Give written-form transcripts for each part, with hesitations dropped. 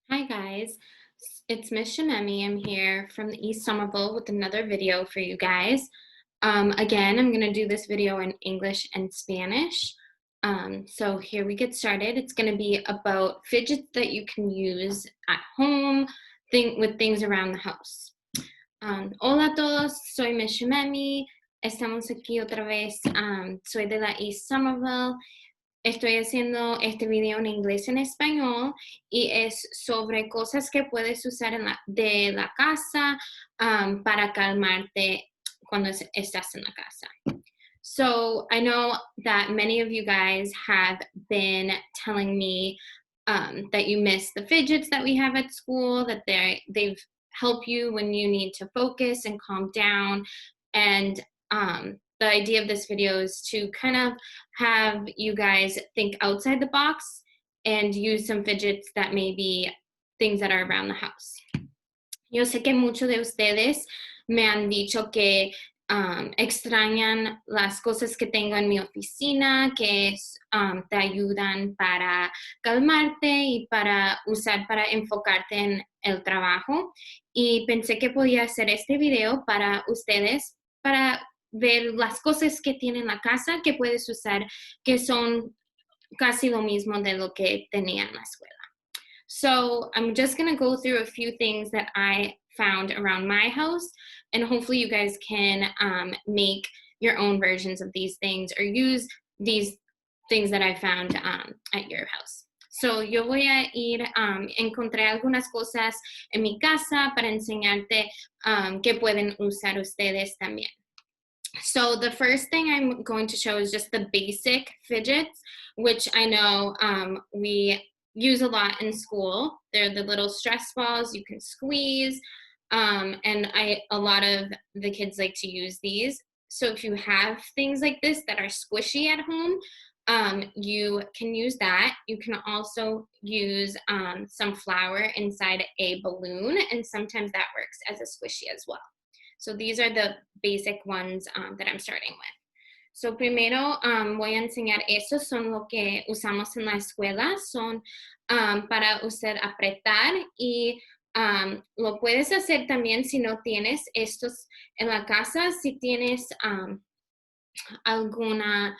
Hi guys, it's Miss Scimemi. I'm here from the East Somerville with another video for you guys. Again, I'm going to do this video in English and Spanish. So here we get started. It's going to be about fidgets that you can use at home, with things around the house. Hola todos, soy Miss Scimemi. Estamos aquí otra vez. Soy de la East Somerville. Estoy haciendo este video en inglés y en español y es sobre cosas que puedes usar de la casa para calmarte cuando estás en la casa. So I know that many of you guys have been telling me that you miss the fidgets that we have at school, that they've helped you when you need to focus and calm down. And the idea of this video is to kind of have you guys think outside the box and use some fidgets that may be things that are around the house. Yo sé que muchos de ustedes me han dicho que extrañan las cosas que tengo en mi oficina, que te ayudan para calmarte y para usar para enfocarte en el trabajo. Y pensé que podía hacer este video para ustedes, para ver las cosas que tienen en la casa que puedes usar, que son casi lo mismo de lo que tenía en la escuela. So I'm just going to go through a few things that I found around my house, and hopefully you guys can make your own versions of these things or use these things that I found at your house. So yo voy a ir, encontré algunas cosas en mi casa para enseñarte que pueden usar ustedes también. So the first thing I'm going to show is just the basic fidgets, which I know we use a lot in school. They're the little stress balls you can squeeze, and a lot of the kids like to use these. So if you have things like this that are squishy at home, you can use that. You can also use some flour inside a balloon, and sometimes that works as a squishy as well. So these are the basic ones that I'm starting with. So primero voy a enseñar estos, son lo que usamos en la escuela, son para usar apretar y lo puedes hacer también si no tienes estos en la casa, si tienes alguna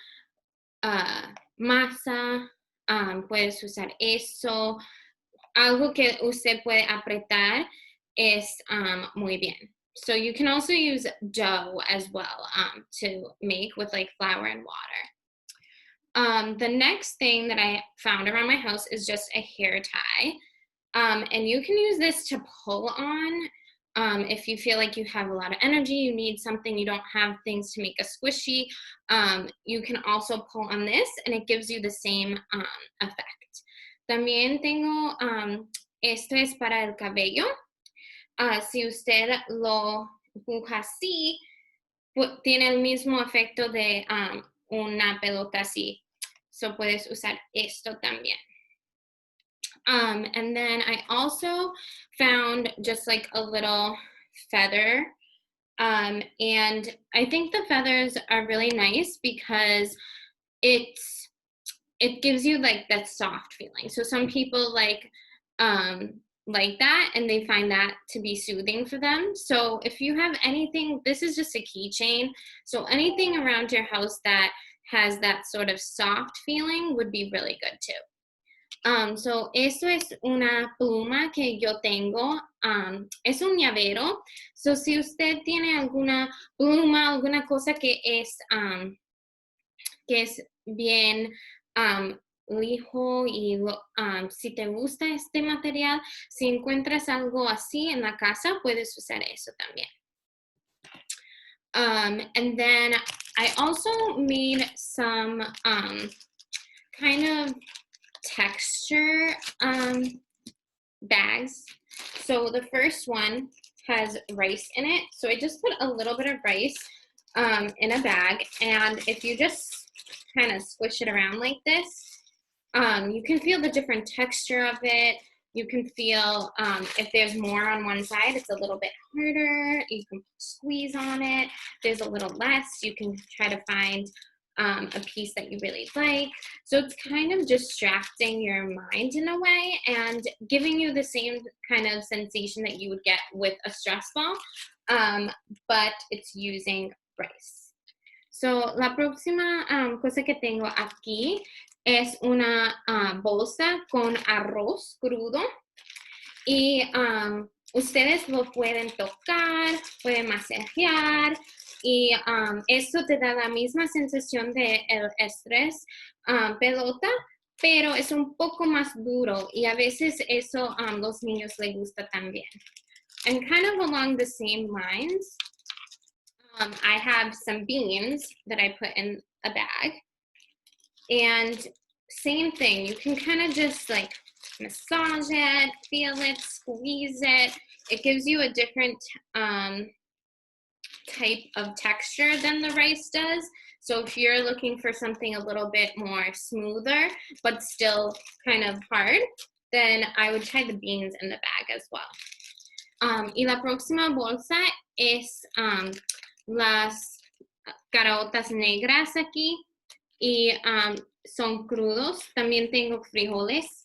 masa, puedes usar eso, algo que usted puede apretar es muy bien. So you can also use dough as well to make with like flour and water. The next thing that I found around my house is just a hair tie. And you can use this to pull on if you feel like you have a lot of energy, you need something, you don't have things to make a squishy. You can also pull on this and it gives you the same effect. También tengo, esto es para el cabello. Si usted lo empuja así, tiene el mismo efecto de una pelota así. So puedes usar esto también. And then I also found just like a little feather. And I think the feathers are really nice because it gives you like that soft feeling. So some people like that and they find that to be soothing for them. So if you have anything, this is just a keychain. So anything around your house that has that sort of soft feeling would be really good too. So esto es una pluma que yo tengo, es un llavero. So si usted tiene alguna pluma, alguna cosa que es bien lijo y si te gusta este material, si encuentras algo así en la casa, puedes usar eso también. And then I also made some kind of texture bags. So the first one has rice in it. So I just put a little bit of rice in a bag, and if you just kind of squish it around like this, you can feel the different texture of it. You can feel if there's more on one side, it's a little bit harder. You can squeeze on it. There's a little less. You can try to find a piece that you really like. So it's kind of distracting your mind in a way and giving you the same kind of sensation that you would get with a stress ball, but it's using rice. So la próxima cosa que tengo aquí es una bolsa con arroz crudo y ustedes lo pueden tocar, pueden masajear y eso te da la misma sensación de el estrés pelota, pero es un poco más duro y a veces eso los niños les gusta también. And kind of along the same lines, I have some beans that I put in a bag, and same thing, you can kind of just like massage it, feel it, squeeze it. It gives you a different type of texture than the rice does. So if you're looking for something a little bit more smoother, but still kind of hard, then I would try the beans in the bag as well. Y la próxima bolsa es las caraotas negras aquí y son crudos. También tengo frijoles.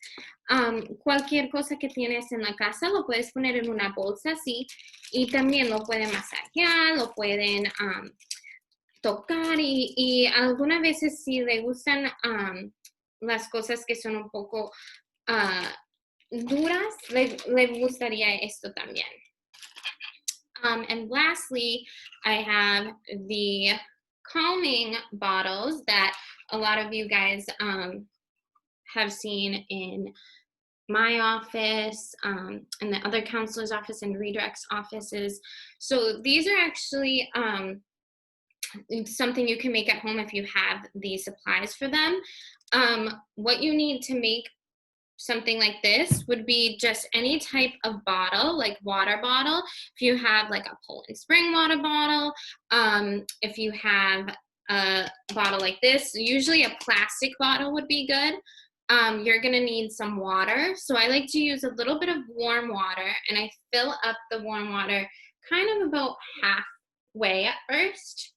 Cualquier cosa que tienes en la casa lo puedes poner en una bolsa así y también lo pueden masajear, lo pueden tocar y algunas veces si le gustan las cosas que son un poco duras, le gustaría esto también. And lastly, I have the calming bottles that a lot of you guys have seen in my office, and the other counselor's office and redirect's offices. So these are actually something you can make at home if you have the supplies for them. What you need to make something like this would be just any type of bottle, like water bottle. If you have like a Poland Spring water bottle, if you have a bottle like this, usually a plastic bottle would be good. You're gonna need some water. So I like to use a little bit of warm water and I fill up the warm water kind of about halfway at first.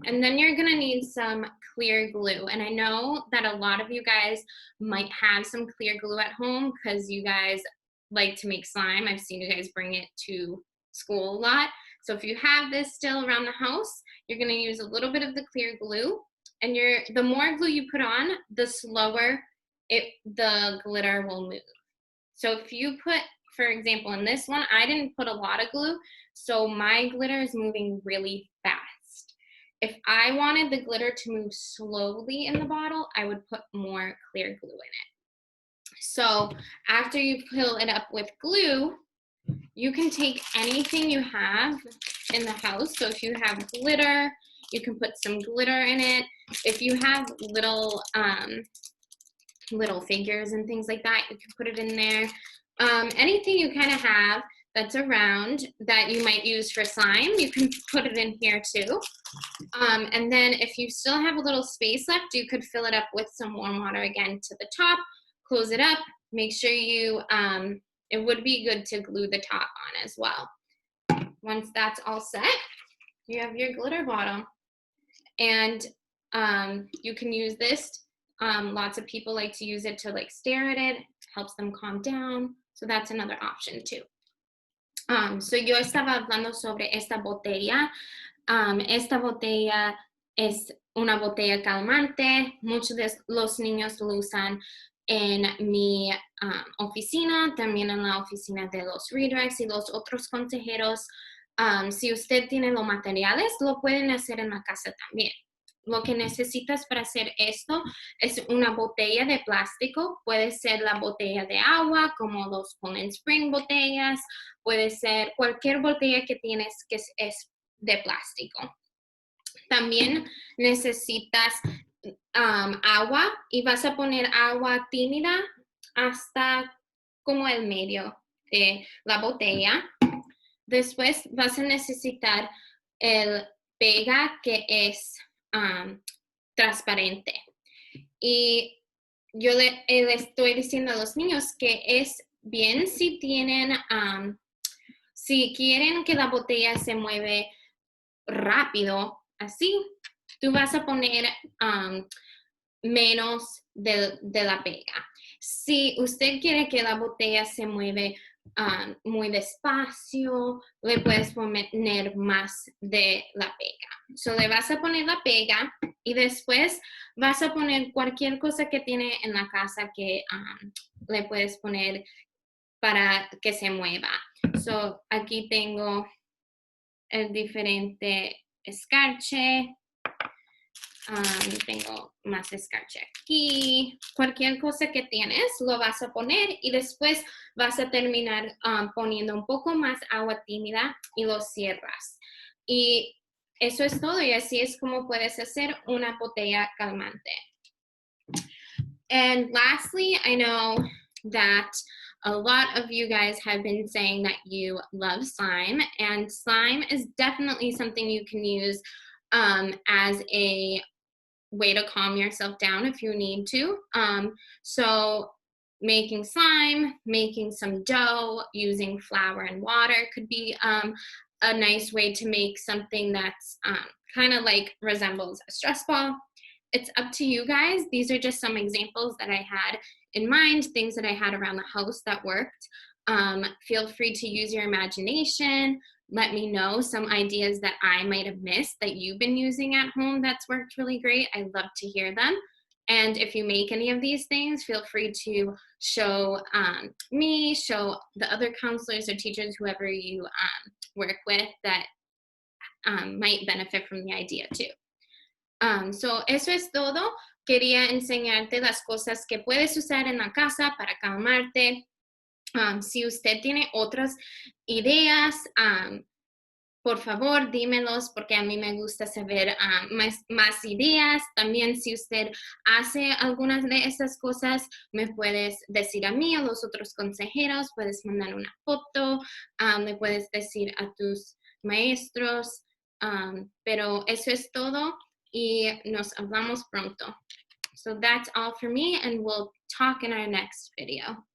And then you're gonna need some clear glue. And I know that a lot of you guys might have some clear glue at home because you guys like to make slime. I've seen you guys bring it to school a lot. So if you have this still around the house, you're gonna use a little bit of the clear glue. And the more glue you put on, the slower the glitter will move. So if you put, for example, in this one, I didn't put a lot of glue, so my glitter is moving really fast. If I wanted the glitter to move slowly in the bottle, I would put more clear glue in it. So after you fill it up with glue, you can take anything you have in the house. So if you have glitter, you can put some glitter in it. If you have little figures and things like that, you can put it in there. Anything you kind of have that's around that you might use for slime, you can put it in here too. And then if you still have a little space left, you could fill it up with some warm water again to the top, close it up, make sure you, it would be good to glue the top on as well. Once that's all set, you have your glitter bottle. And you can use this. Lots of people like to use it to like stare at it, helps them calm down. So that's another option too. So yo estaba hablando sobre esta botella. Esta botella es una botella calmante. Muchos de los niños lo usan en mi oficina, también en la oficina de los redirects y los otros consejeros. Si usted tiene los materiales, lo pueden hacer en la casa también. Lo que necesitas para hacer esto es una botella de plástico. Puede ser la botella de agua, como los Poland Spring botellas. Puede ser cualquier botella que tienes que es de plástico. También necesitas agua y vas a poner agua tímida hasta como el medio de la botella. Después vas a necesitar el pega que es transparente. Y yo le estoy diciendo a los niños que es bien si tienen, si quieren que la botella se mueve rápido, así, tú vas a poner menos de la pega. Si usted quiere que la botella se mueve muy despacio, le puedes poner más de la pega. So, le vas a poner la pega y después vas a poner cualquier cosa que tiene en la casa que le puedes poner para que se mueva. So, aquí tengo el diferente escarche. Tengo más escarcha aquí. Cualquier cosa que tienes lo vas a poner y después vas a terminar poniendo un poco más agua tímida y lo cierras. Y eso es todo, y así es como puedes hacer una botella calmante. And lastly, I know that a lot of you guys have been saying that you love slime, and slime is definitely something you can use as a way to calm yourself down if you need to. So making slime, making some dough, using flour and water could be a nice way to make something that's kind of like resembles a stress ball. It's up to you guys. These are just some examples that I had in mind, things that I had around the house that worked. Feel free to use your imagination. Let me know some ideas that I might have missed that you've been using at home that's worked really great. I love to hear them. And if you make any of these things, feel free to show me, show the other counselors or teachers, whoever you work with, that might benefit from the idea too. So eso es todo. Quería enseñarte las cosas que puedes usar en la casa para calmarte. Si usted tiene otras ideas, por favor, dímelos, porque a mí me gusta saber más ideas. También, si usted hace algunas de estas cosas, me puedes decir a mí o a los otros consejeros, puedes mandar una foto, le puedes decir a tus maestros, pero eso es todo y nos hablamos pronto. So that's all for me, and we'll talk in our next video.